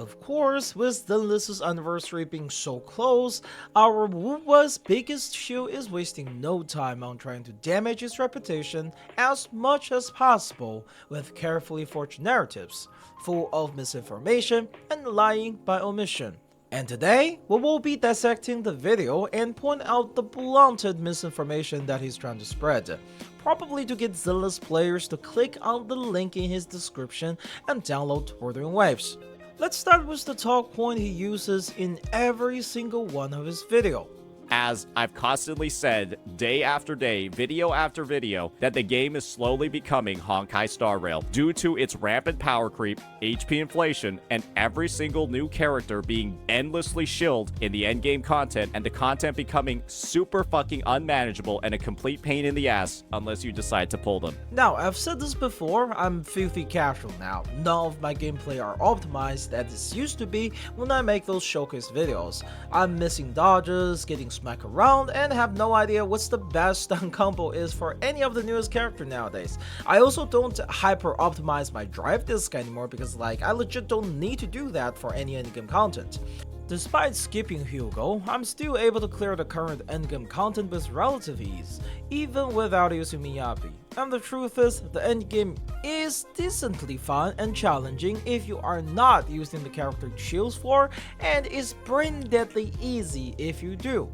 Of course, with Zenless's anniversary being so close, our WuWa's biggest shield is wasting no time on trying to damage its reputation as much as possible with carefully forged narratives, full of misinformation and lying by omission. And today, we will be dissecting the video and point out the blunted misinformation that he's trying to spread, probably to get Zenless players to click on the link in his description and download Wuthering Waves. Let's start with the talk point he uses in every single one of his videos. As I've constantly said, day after day, video after video, that the game is slowly becoming Honkai Star Rail due to its rampant power creep, HP inflation, and every single new character being endlessly shilled in the endgame content, and the content becoming super fucking unmanageable and a complete pain in the ass unless you decide to pull them. Now, I've said this before, I'm filthy casual now. None of my gameplay are optimized as it used to be when I make those showcase videos. I'm missing dodges, getting smack around, and have no idea what's the best stun combo is for any of the newest character nowadays. I also don't hyper optimize my drive disc anymore because I legit don't need to do that for any endgame content. Despite skipping Hugo, I'm still able to clear the current endgame content with relative ease, even without using Miyabi. And the truth is, the endgame is decently fun and challenging if you are not using the character you choose for, and is brain deadly easy if you do.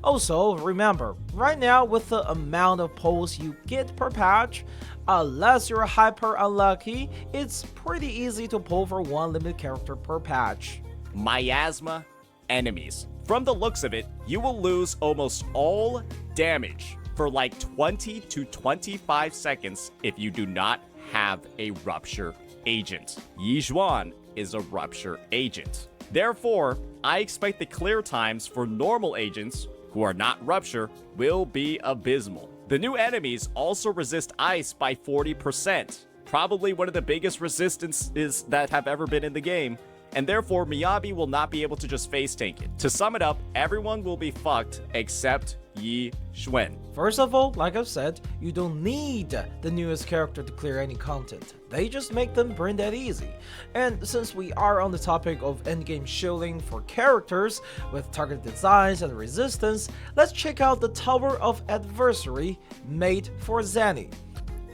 Also, remember, right now with the amount of pulls you get per patch, unless you're hyper unlucky, it's pretty easy to pull for one limited character per patch. Miasma enemies. From the looks of it, you will lose almost all damage for like 20 to 25 seconds if you do not have a Rupture agent. Yizhuan is a Rupture agent. Therefore, I expect the clear times for normal agents who are not Rupture will be abysmal. The new enemies also resist ice by 40%, probably one of the biggest resistances that have ever been in the game, and therefore Miyabi will not be able to just face tank it. To sum it up, everyone will be fucked except Yi Xuan. First of all, like I've said, you don't need the newest character to clear any content. They just make them brain dead easy. And since we are on the topic of endgame shilling for characters with target designs and resistance, let's check out the Tower of Adversary made for Zenny.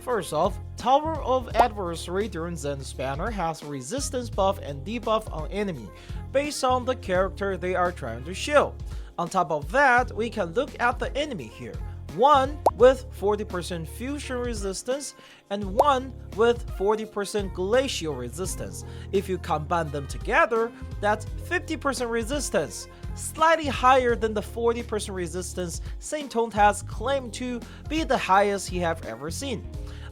First off, Tower of Adversary during Zen's banner has a resistance buff and debuff on enemy, based on the character they are trying to shield. On top of that, we can look at the enemy here. One with 40% fusion resistance and one with 40% glacial resistance. If you combine them together, that's 50% resistance, slightly higher than the 40% resistance Saintontas claimed to be the highest he have ever seen.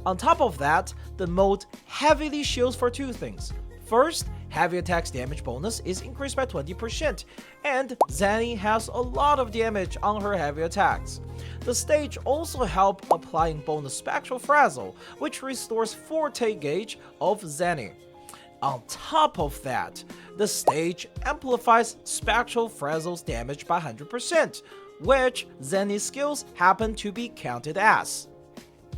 On top of that, the mode heavily shields for two things. First, heavy attacks damage bonus is increased by 20%, and Zenny has a lot of damage on her heavy attacks. The stage also helps applying bonus Spectral Frazzle, which restores Forte gauge of Zenny. On top of that, the stage amplifies Spectral Frazzle's damage by 100%, which Zenny's skills happen to be counted as.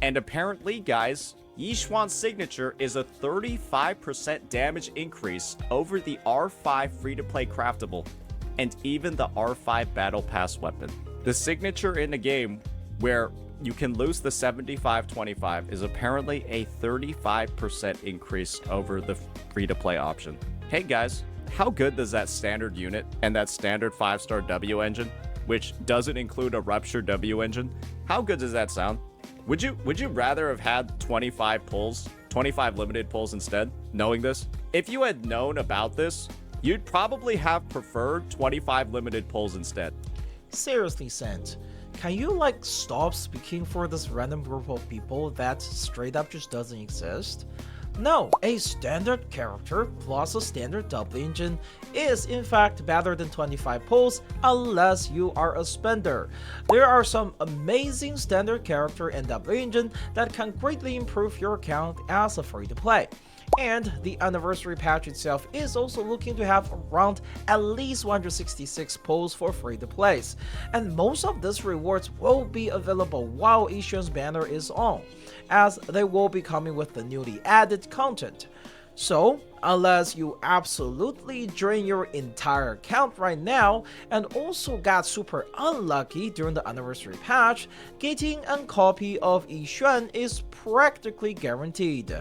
And apparently, guys, Yizhuan's signature is a 35% damage increase over the R5 free-to-play craftable, and even the R5 Battle Pass weapon. The signature in the game where you can lose the 75-25 is apparently a 35% increase over the free-to-play option. Hey guys, how good does that standard unit and that standard 5-star W engine, which doesn't include a Rupture W engine, how good does that sound? Would you rather have had 25 limited pulls instead, knowing this? If you had known about this, you'd probably have preferred 25 limited pulls instead. Seriously, Sant, can you stop speaking for this random group of people that straight up just doesn't exist? No, a standard character plus a standard double engine is in fact better than 25 pulls unless you are a spender. There are some amazing standard character and double engine that can greatly improve your account as a free-to-play. And the anniversary patch itself is also looking to have around at least 166 pulls for free-to-plays, and most of these rewards will be available while Yizhuan's banner is on, as they will be coming with the newly added content. So, unless you absolutely drain your entire account right now and also got super unlucky during the anniversary patch, getting a copy of Yixuan is practically guaranteed.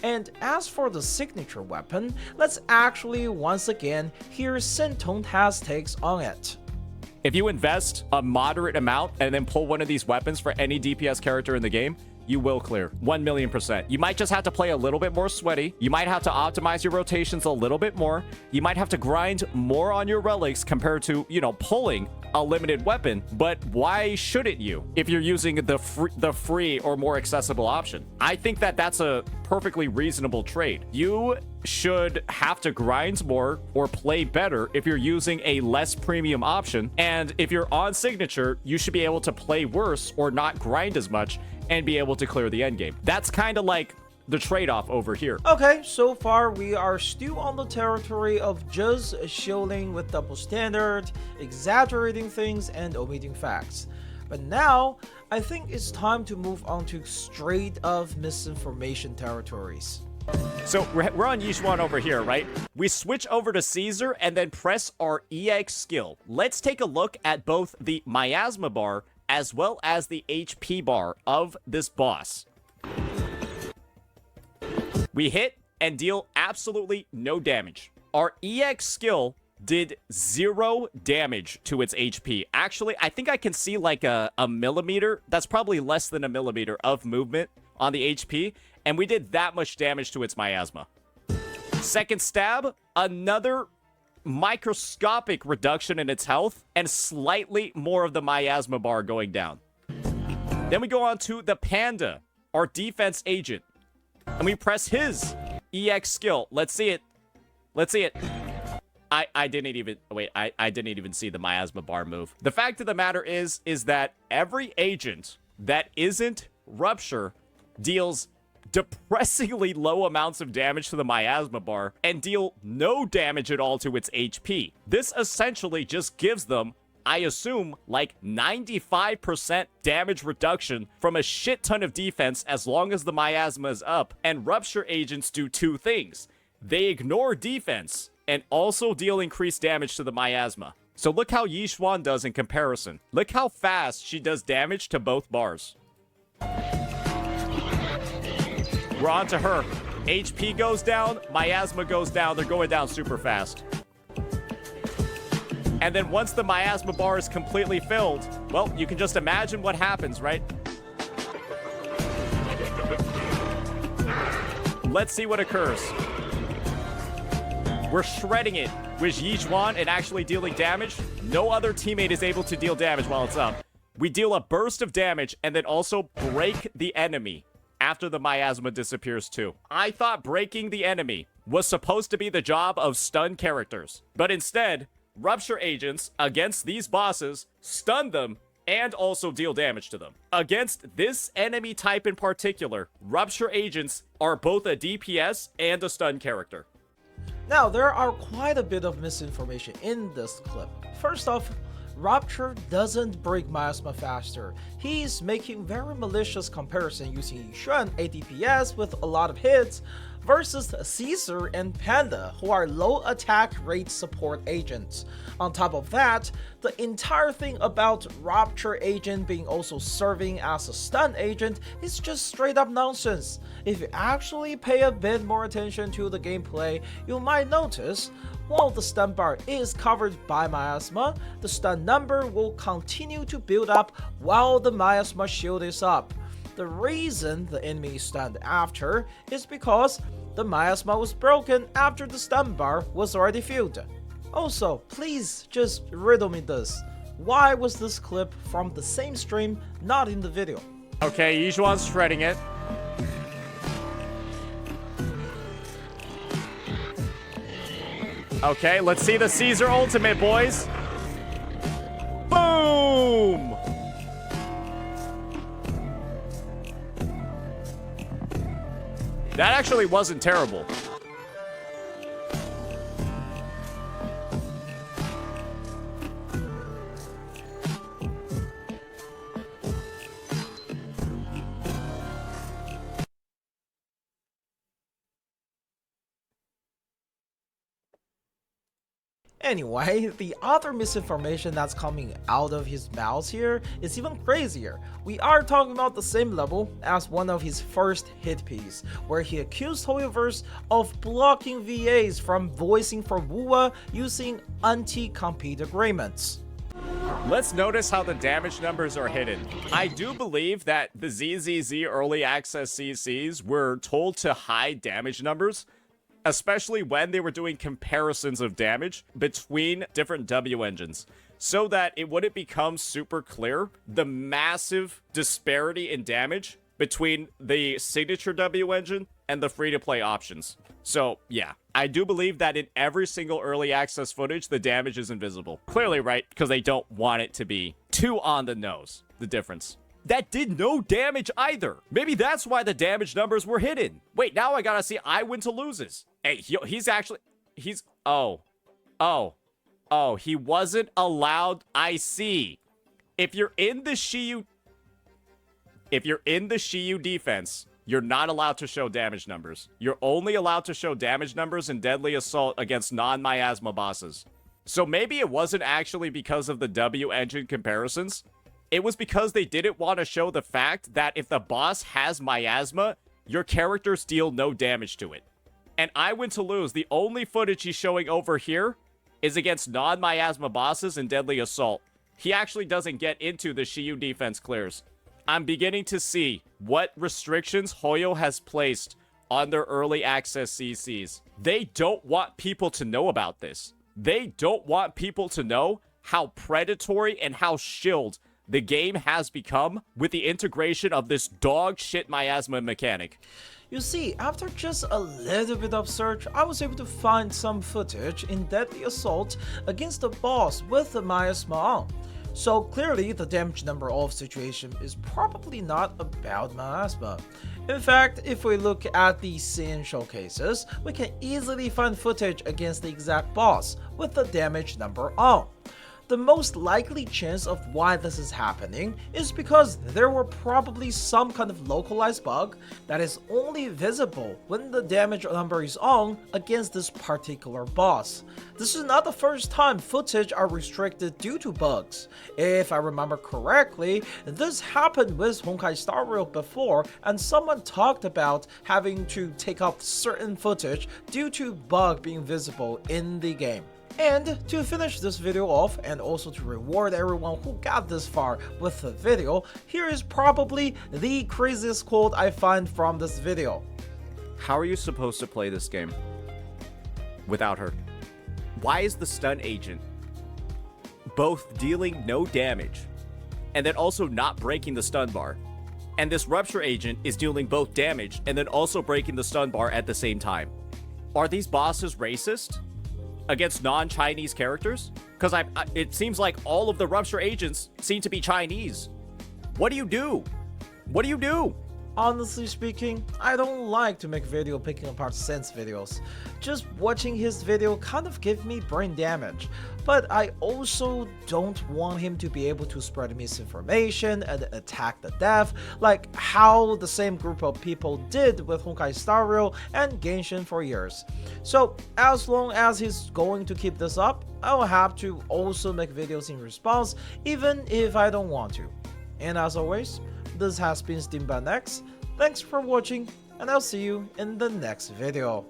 And as for the signature weapon, let's actually once again hear Saintontas' takes on it. If you invest a moderate amount and then pull one of these weapons for any DPS character in the game, you will clear 1,000,000%. You might just have to play a little bit more sweaty. You might have to optimize your rotations a little bit more. You might have to grind more on your relics compared to, pulling a limited weapon. But why shouldn't you if you're using the free or more accessible option? I think that that's a perfectly reasonable trade. You should have to grind more or play better if you're using a less premium option. And if you're on Signature, you should be able to play worse or not grind as much and be able to clear the endgame. That's kind of like the trade-off over here. Okay, so far we are still on the territory of just shilling with double standard, exaggerating things, and omitting facts. But now, I think it's time to move on to straight up misinformation territories. So we're on Yixuan over here, right? We switch over to Caesar and then press our EX skill. Let's take a look at both the Miasma bar as well as the HP bar of this boss. We hit and deal absolutely no damage. Our EX skill did 0 damage to its HP. Actually, I think I can see like a millimeter. That's probably less than a millimeter of movement on the HP. And we did that much damage to its Miasma. Second stab, another microscopic reduction in its health and slightly more of the Miasma bar going down. Then we go on to the Panda, our defense agent. And we press his EX skill. Let's see it. Let's see it. I didn't even see the Miasma bar move. The fact of the matter is that every agent that isn't Rupture deals depressingly low amounts of damage to the Miasma bar and deal no damage at all to its HP. This essentially just gives them, I assume, like 95% damage reduction from a shit ton of defense as long as the Miasma is up. And Rupture agents do two things. They ignore defense and also deal increased damage to the Miasma. So look how Yixuan does in comparison. Look how fast she does damage to both bars. We're on to her. HP goes down, Miasma goes down. They're going down super fast. And then once the Miasma bar is completely filled, well, you can just imagine what happens, right? Let's see what occurs. We're shredding it with Yixuan and actually dealing damage. No other teammate is able to deal damage while it's up. We deal a burst of damage and then also break the enemy after the Miasma disappears too. I thought breaking the enemy was supposed to be the job of stun characters, but instead, Rupture agents against these bosses stun them and also deal damage to them. Against this enemy type in particular, Rupture agents are both a DPS and a stun character. Now, there are quite a bit of misinformation in this clip. First off, Rupture doesn't break Miasma faster. He's making very malicious comparison using Yixuan ADPS with a lot of hits versus Caesar and Panda, who are low attack rate support agents. On top of that, the entire thing about Rupture agent being also serving as a stun agent is just straight up nonsense. If you actually pay a bit more attention to the gameplay, you might notice while the stun bar is covered by Miasma, the stun number will continue to build up while the Miasma shield is up. The reason the enemy is stunned after is because the Miasma was broken after the stun bar was already filled. Also, please just riddle me this. Why was this clip from the same stream not in the video? Okay, Yixuan's shredding it. Okay, let's see the Caesar ultimate, boys. Boom! That actually wasn't terrible. Anyway, the other misinformation that's coming out of his mouth here is even crazier. We are talking about the same level as one of his first hit piece, where he accused Hoyoverse of blocking VAs from voicing for WuWa using anti-compete agreements. Let's notice how the damage numbers are hidden. I do believe that the ZZZ early access CCs were told to hide damage numbers, especially when they were doing comparisons of damage between different W engines, so that it wouldn't become super clear the massive disparity in damage between the signature W engine and the free-to-play options. So, yeah, I do believe that in every single early access footage, the damage is invisible. Clearly, right? Because they don't want it to be too on the nose, the difference. That did no damage either. Maybe that's why the damage numbers were hidden. Wait, now I gotta see I win to loses. Hey, he wasn't allowed. I see. If you're in the Shiyu defense, you're not allowed to show damage numbers. You're only allowed to show damage numbers in Deadly Assault against non-Miasma bosses. So maybe it wasn't actually because of the W engine comparisons. It was because they didn't want to show the fact that if the boss has Miasma, your characters deal no damage to it. And I win to lose. The only footage he's showing over here is against non-Miasma bosses in Deadly Assault. He actually doesn't get into the Shiyu defense clears. I'm beginning to see what restrictions Hoyo has placed on their early access CCs. They don't want people to know about this. They don't want people to know how predatory and how shilled the game has become with the integration of this dog shit Miasma mechanic. You see, after just a little bit of search, I was able to find some footage in Deadly Assault against the boss with the Miasma on. So clearly, the damage number of situation is probably not about Miasma. In fact, if we look at the scene showcases, we can easily find footage against the exact boss with the damage number on. The most likely chance of why this is happening is because there were probably some kind of localized bug that is only visible when the damage number is on against this particular boss. This is not the first time footage are restricted due to bugs. If I remember correctly, this happened with Honkai Star Rail before, and someone talked about having to take off certain footage due to bug being visible in the game. And to finish this video off, and also to reward everyone who got this far with the video, here is probably the craziest quote I find from this video. How are you supposed to play this game without her? Why is the stun agent both dealing no damage and then also not breaking the stun bar? And this rupture agent is dealing both damage and then also breaking the stun bar at the same time. Are these bosses racist against non-Chinese characters? Because it seems like all of the rupture agents seem to be Chinese. What do you do? What do you do? Honestly speaking, I don't like to make video picking apart Sense videos. Just watching his video kind of give me brain damage. But I also don't want him to be able to spread misinformation and attack the dev, like how the same group of people did with Honkai Star Rail and Genshin for years. So as long as he's going to keep this up, I'll have to also make videos in response, even if I don't want to. And as always, this has been Steamedbunx. Thanks for watching, and I'll see you in the next video.